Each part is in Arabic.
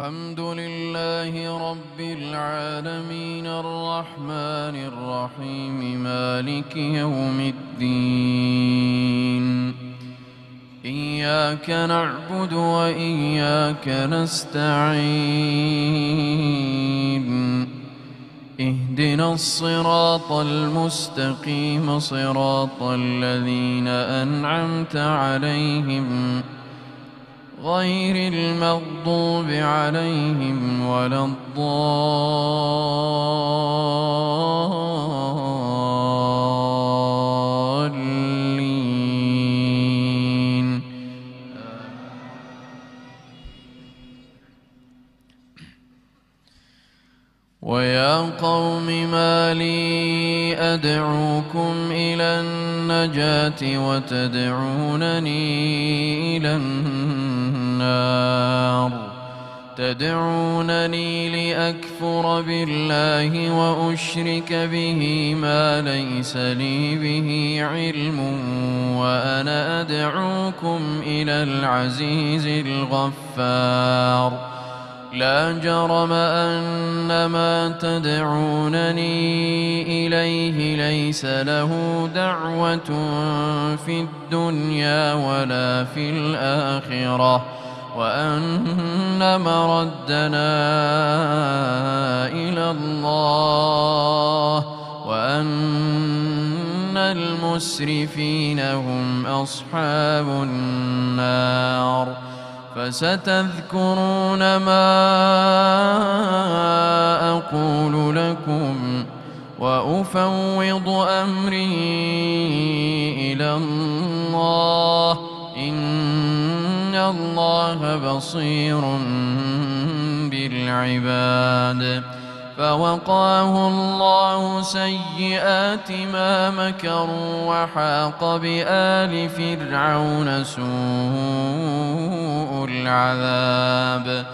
الحمد لله رب العالمين الرحمن الرحيم مالك يوم الدين إياك نعبد وإياك نستعين اهدنا الصراط المستقيم صراط الذين أنعمت عليهم غير المغضوب عليهم ولا الضالين. ويا قوم ما لي أدعوكم إلى النجاة وتدعونني إلى النار تدعونني لأكفر بالله وأشرك به ما ليس لي به علم وأنا أدعوكم إلى العزيز الغفار. لا جرم أن ما تدعونني إليه ليس له دعوة في الدنيا ولا في الآخرة وأن مردنا إلى الله وأن المسرفين هم أصحاب النار. فستذكرون ما أقول لكم وأفوض أمري إلى الله إن الله بصير بالعباد. فوقاه الله سيئات ما مكروا وحاق بآل فرعون سوء العذاب.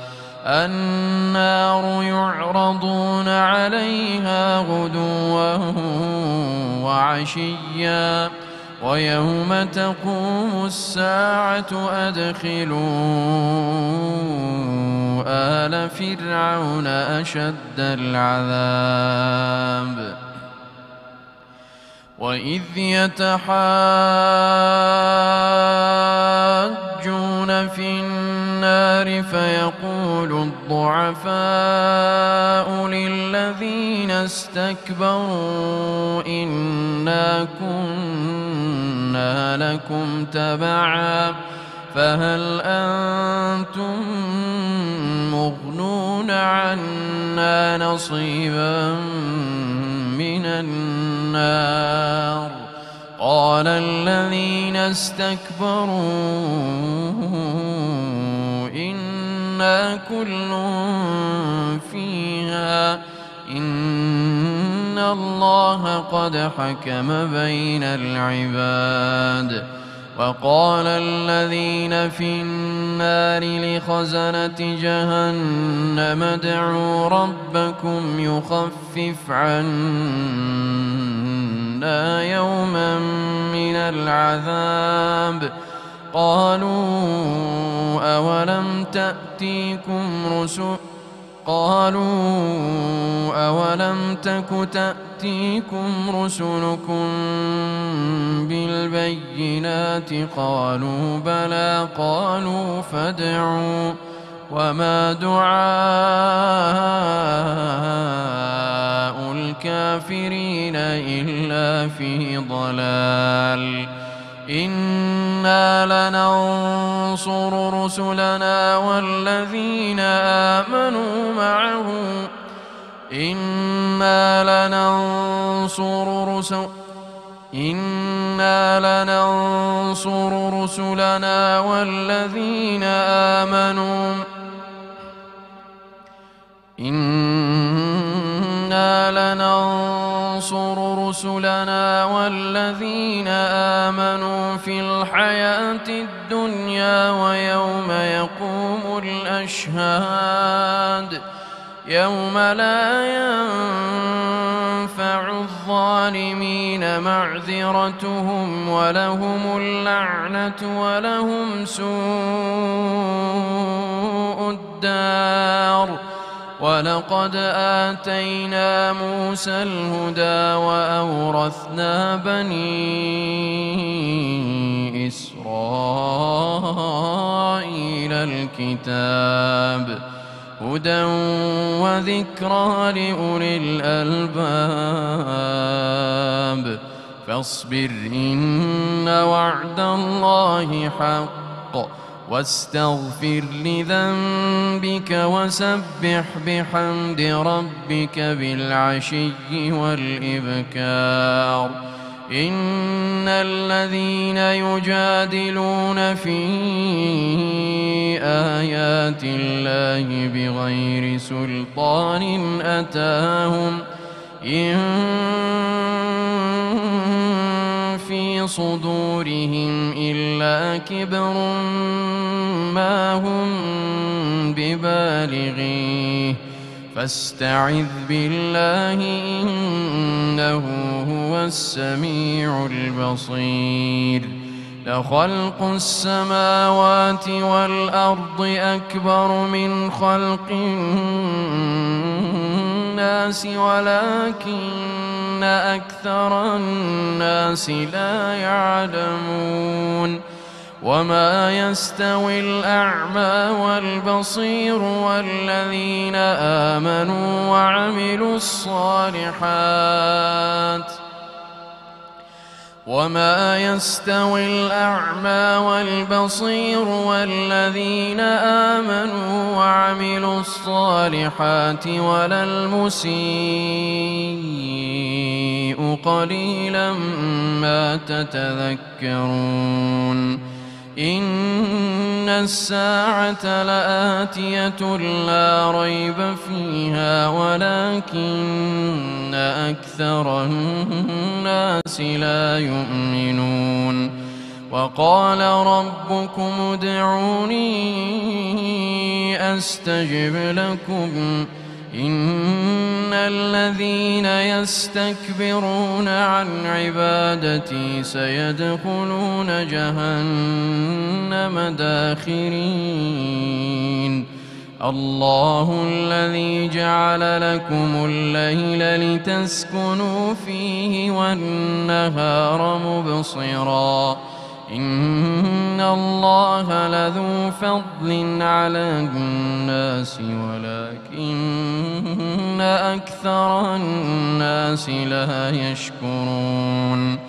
النار يعرضون عليها غدوا وعشيا ويوم تقوم الساعة أدخلوا آل فرعون أشد العذاب. وإذ يتحاجون في النار فيقول الضعفاء للذين استكبروا إنا كنا لكم تبعا فهل أنتم مغنون عنا نصيبا من النار. قال الذين استكبروا إنا كل فيها إن الله قد حكم بين العباد. وقال الذين في النار لخزنة جهنم ادعوا ربكم يخفف عنا يوما من العذاب. قالوا أولم تك تأتيكم رسلكم بالبينات قالوا بلى قالوا فادعوا وما دعاء الكافرين إلا في ضلال. إنا لننصر رسلنا والذين آمنوا معه إنا لننصر رسلنا والذين آمنوا في الحياة الدنيا ويوم يقوم الأشهاد. يوم لا ينفع الظالمين معذرتهم ولهم اللعنة ولهم سوء الدار ولقد آتينا موسى الهدى وأورثنا بني إسرائيل الكتاب هدى وذكرى لأولي الألباب فاصبر إن وعد الله حق واستغفر لذنبك وسبح بحمد ربك بالعشي والإبكار إن الذين يجادلون في آيات الله بغير سلطان أتاهم إن في صدورهم إلا كبر ما هم ببالغيه فاستعذ بالله إنه هو السميع البصير لخلق السماوات والأرض أكبر من خلق الناس ولكن أكثر الناس لا يعلمون وما يستوي الأعمى والبصير والذين آمنوا وعملوا الصالحات وما يستوي الأعمى والبصير والذين آمنوا وعملوا الصالحات ولا المسيء قليلا ما تتذكرون إن الساعة لآتية لا ريب فيها ولكن أكثر الناس لا يؤمنون وقال ربكم ادعوني أستجب لكم إن الذين يستكبرون عن عبادتي سيدخلون جهنم داخرين الله الذي جعل لكم الليل لتسكنوا فيه والنهار مبصرا إن الله لذو فضل على الناس ولكن أكثر الناس لا يشكرون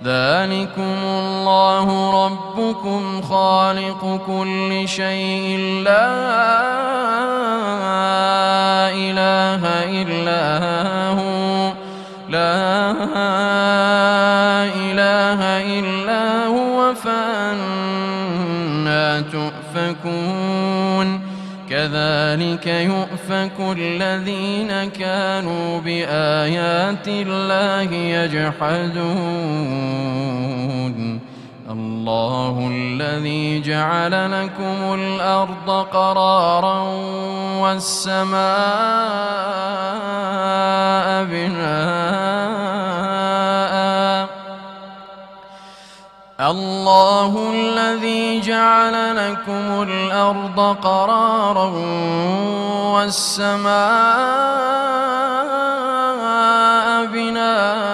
ذلكم الله ربكم خالق كل شيء لا إله إلا هو لا إله إلا هو فأنى تؤفكون كذلك يؤفك الذين كانوا بآيات الله يجحدون الله الذي جعل لكم الأرض قرارا والسماء بناء الله الذي جعل لكم الأرض قرارا والسماء بناء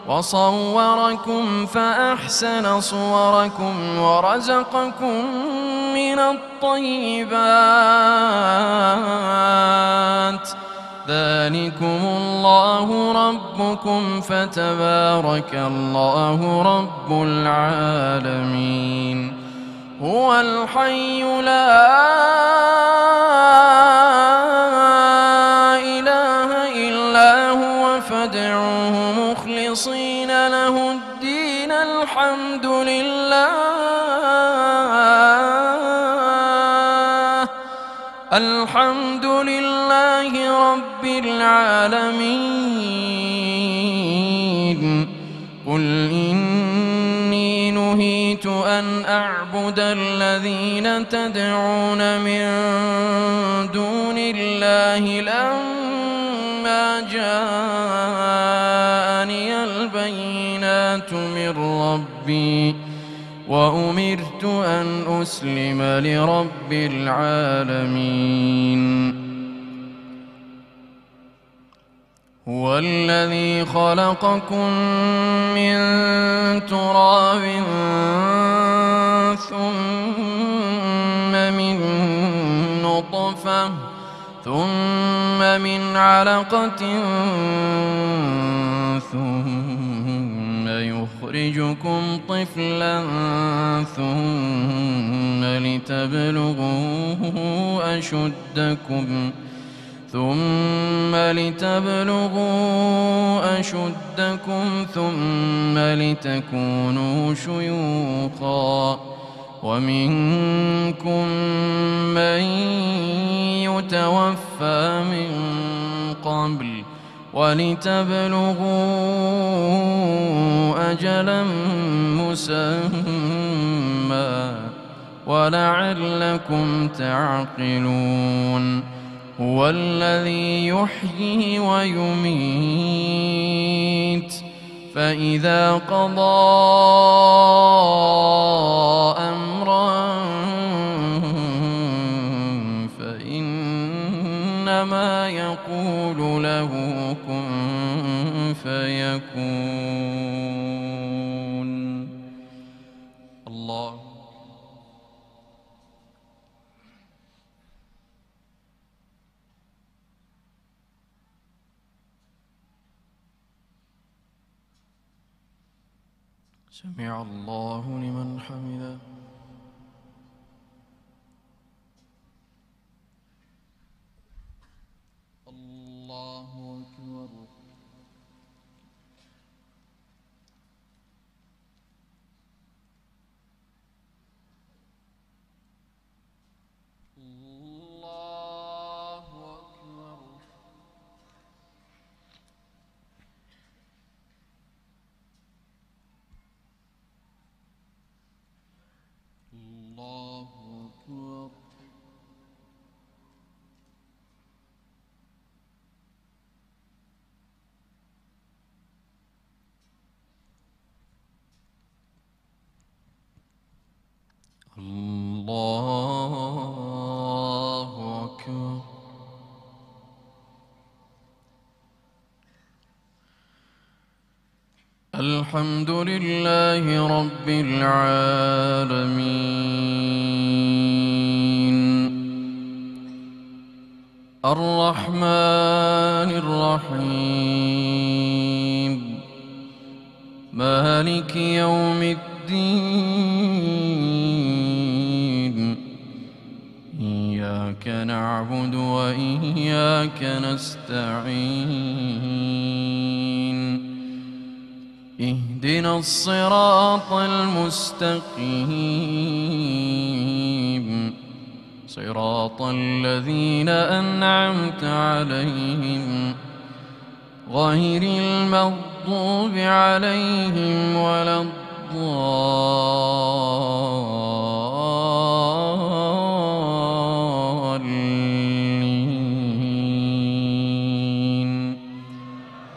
وصوركم فأحسن صوركم ورزقكم من الطيبات ذلكم الله ربكم فتبارك الله رب العالمين هو الحي لا إله إلا هو فادعوه مخلصين له الدين الحمد لله رب العالمين قل إني نهيت أن أعبد الذين تدعون من دون الله لما جاءني البينات الحكمة من ربي وأمرت أن أسلم لرب العالمين. هو الذي خلقكم من تراب ثم من نطفة ثم من علقة ثم يخرجكم طفلا ثم لتبلغوا أشدكم ثم لتكونوا شيوخا ومنكم من يتوفى من قبل ولتبلغوا أجلا مسمى ولعلكم تعقلون. هو الذي يحيي ويميت فإذا قضى أمرا فإنما يقول له كن فيكون. الله سمع الله لمن حمده. الله أكبر. الله أكبر. الله أكبر. الله أكبر. الحمد لله رب العالمين الرحمن الرحيم مالك يوم الدين إياك نعبد وإياك نستعين اهدنا الصراط المستقيم صراط الذين أنعمت عليهم غير المغضوب عليهم ولا الضالين.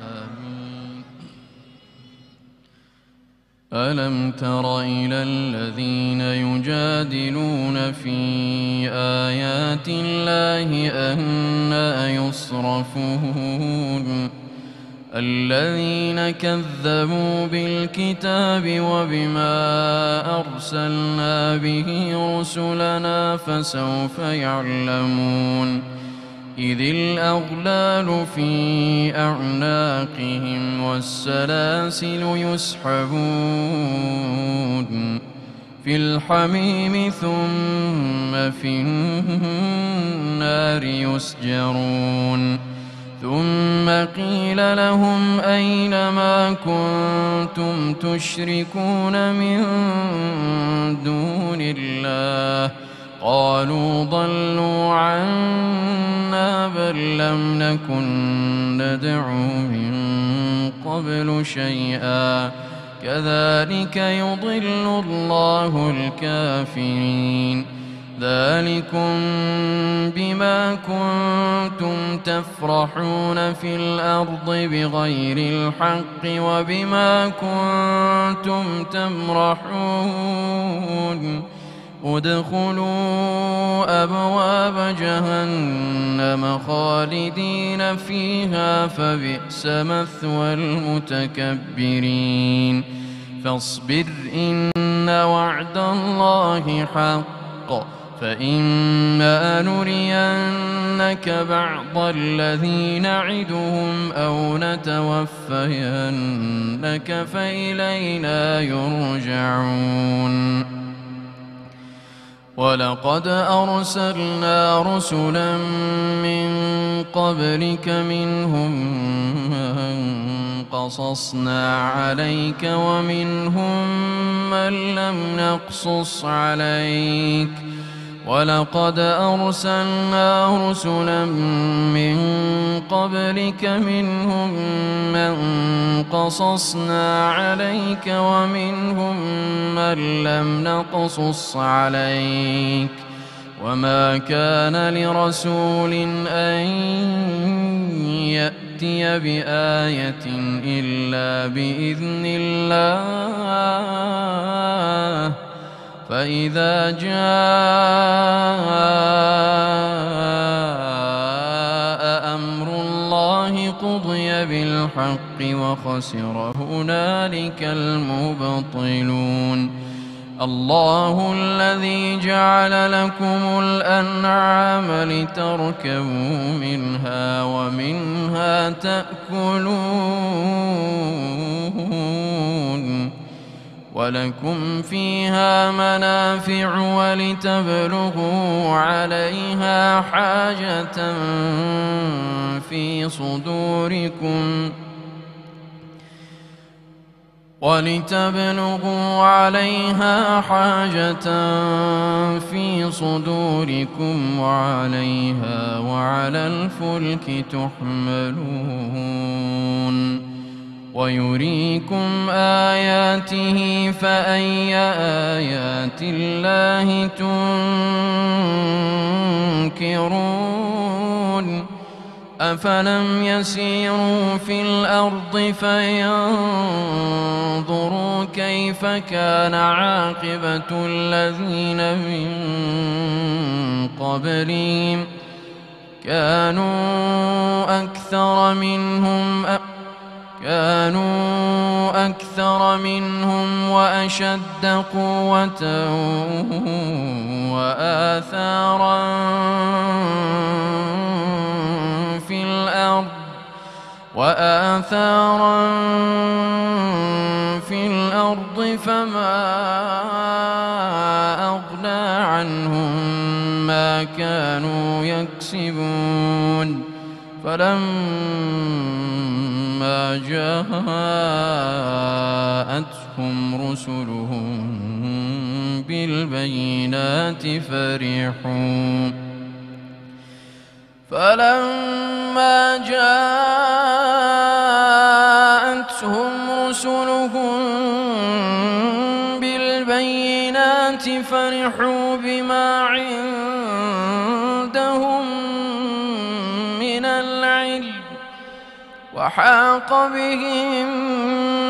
آمين. ألم تر إلى الذين يجادلون في آيات الله أنى يصرفون الذين كذبوا بالكتاب وبما أرسلنا به رسلنا فسوف يعلمون إذ الأغلال في أعناقهم والسلاسل يسحبون في الحميم ثم في النار يسجرون ثم قيل لهم أين ما كنتم تشركون من دون الله قالوا ضلوا عنا بل لم نكن ندعو من قبل شيئا كذلك يضل الله الكافرين ذلكم بما كنتم تفرحون في الأرض بغير الحق وبما كنتم تمرحون ادخلوا أبواب جهنم خالدين فيها فبئس مثوى المتكبرين فاصبر إن وعد الله حق فإما نرينك بعض الذي نعدهم أو نتوفينك فإلينا يرجعون ولقد أرسلنا رسلا من قبلك منهم من قصصنا عليك ومنهم من لم نقصص عليك ولقد أرسلنا رسلا من قبلك منهم من قصصنا عليك ومنهم من لم نقصص عليك وما كان لرسول أن يأتي بآية إلا بإذن الله فإذا جاء أمر الله قضي بالحق وخسر هنالك المبطلون الله الذي جعل لكم الأنعام لتركبوا منها ومنها تأكلون ولكم فيها منافع ولتبلغوا عليها حاجة في صدوركم وعليها وعلى الفلك تحملون ويريكم آياته فأي آيات الله تنكرون أفلم يسيروا في الأرض فينظروا كيف كان عاقبة الذين من قبلهم كانوا أكثر منهم وأشد قوة وآثارا في الأرض فما أغنى عنهم ما كانوا يكسبون فلما جاءتهم رسلهم بالبينات فرحوا بما عندهم من العلم وحاق بهم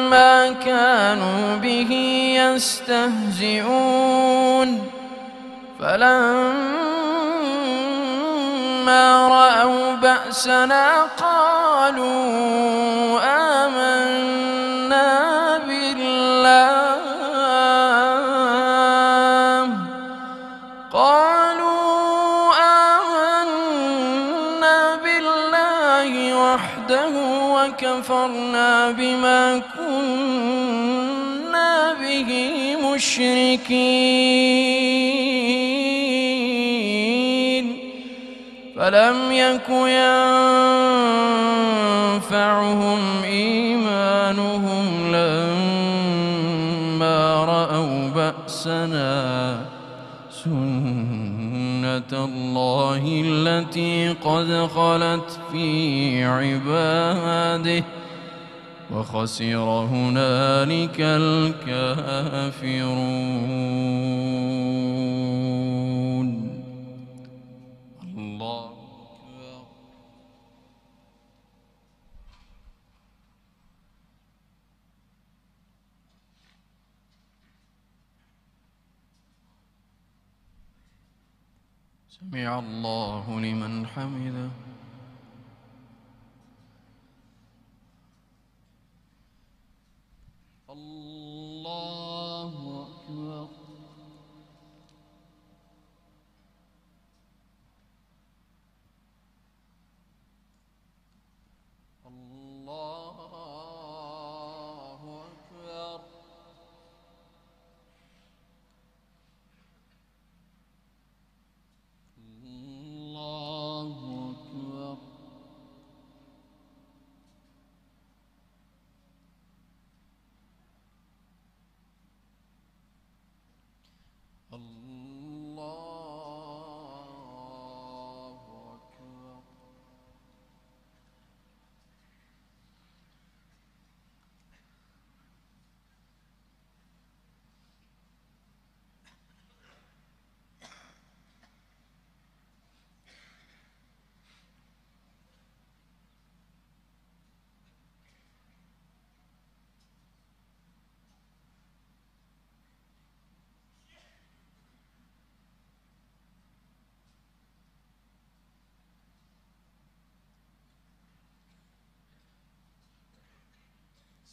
ما كانوا به يستهزئون فلما رأوا بأسنا قالوا آمنا بالله وحده وكفرنا بما كنا به مشركين فلم يك ينفعهم إيمانهم لما رأوا بأسنا سنة الله التي قد خلت في عباده وخسر هنالك الكافرون. سمع الله لمن حمده. الله أكبر. الله أكبر. الله أكبر. الله أكبر.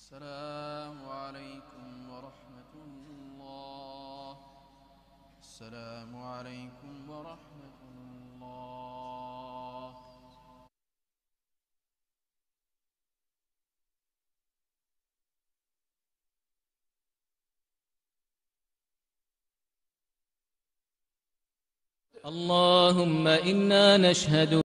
السلام عليكم ورحمة الله. السلام عليكم ورحمة الله. اللهم إنا نشهد